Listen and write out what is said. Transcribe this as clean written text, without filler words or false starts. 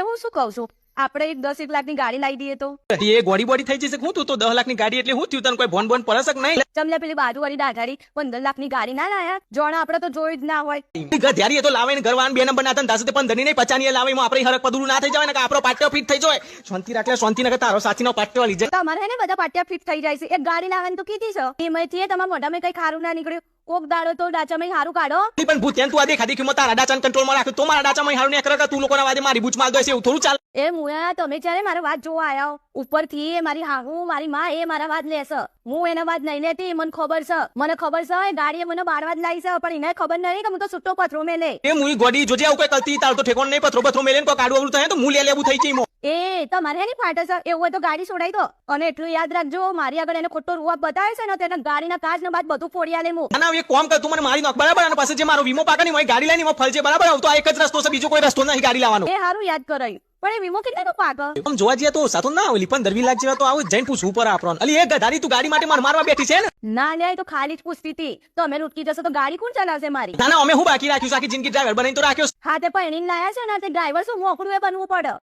એવું શું કહું છું આપણે એક 10 લાખની ગાડી લાવી દઈએ તો એ ગોડી બોડી થઈ જશે હું તું તો 10 લાખની ગાડી એટલે હું થયું તને કોઈ ભોન બોન પડે છે કે નહીં ચમલે પેલી બાજુવાળી દાઢારી 15 લાખની ગાડી ના લાયા જોણ આપણે તો જોઈ જ ના હોય ગધ્યારી એ તો લાવે ને ઘરવાન બે નંબર ના તને 10 15 ની નહીં 50 ની લાવે એમાં આપણે હરક પદુરું ના થઈ જાય ને કે આપણો પાટ્યો ફિટ થઈ જાય શાંતિ રાખલે શાંતિ નકર તારો સાચીનો પાટ્યો લીજે તમારે ને બધા પાટિયા ફિટ થઈ જાય છે એક ગાડી લાવવાની તો કીધી છે એમાંથી તમારા મોઢામાં કઈ ખારું ના નીકળ્યું કોક દાડો તો ડાચામાં હારું કાઢો પણ ભૂત્યાન તું આ દેખાડી કે તારા ડાચાને કંટ્રોલમાં રાખ્યો તો મારા ડાચામાં હારું ને કરે તું લોકોના વાદે મારી બૂચ માર દો એવું થોડું ચાલે એ મુયા તમે જ્યારે મારા વાત જોવા આયા ઉપરથી એ મારી હાહુ મારી માં એ મારા વાત લેશે હું એના વાત નહીં લેતી મને ખબર છે એ ગાડીએ મને બાળવા જ લાવી છે પણ એને ખબર નહીં કે હું તો છૂટો પથરો મેલે એ મુઈ ગોડી જોજે આવું કઈ કરતી તાર તો ઠેકોણ નહીં પથરો મેલે ને કોઈ કાઢવું આવડું થાય તો હું લે લેવું થઈ જઈમો એ તમારે એની ફાટે છે એવું હોય તો ગાડી છોડાઈ દો અને એટલું યાદ રાખજો મારી આગળ એને ખોટો રૂઆબ બતાવે છે ને તેના ગાડીના કાચ ને બાદ બધું ફોડી આલે હું ના એ કોમ કર તું મને મારી નાખ બરાબર અને પાસે જે મારો વીમો પાકા ની હોય ગાડી લઈને એમાં ફલજે બરાબર આવતો આ એક જ રસ્તો છે બીજો કોઈ રસ્તો નહીં ગાડી લાવવાનો એ હારું યાદ કરાયું પણ એ વીમો કેટલાનો પાક આમ જોવા જઈએ તો સાતો ના ઓલી 15-20 લાખ જેવા તો આવું જઈને પૂછવું પર આપણને અલી એક ગધારી તું ગાડી માટે મારવા બેઠી છે ને ના લે તો ખાલી જ પૂછતી હતી તો અમે લૂટકી જશે તો ગાડી કોણ ચલાવશે મારી ના અમે હું બાકી રાખ્યું છે આખી જિંદગી ડ્રાઈવર બનાવીને તો રાખ્યો હા તે પણ લાયા છે ને તે ડ્રાઈવર શું મોકળું એ બનવું પડે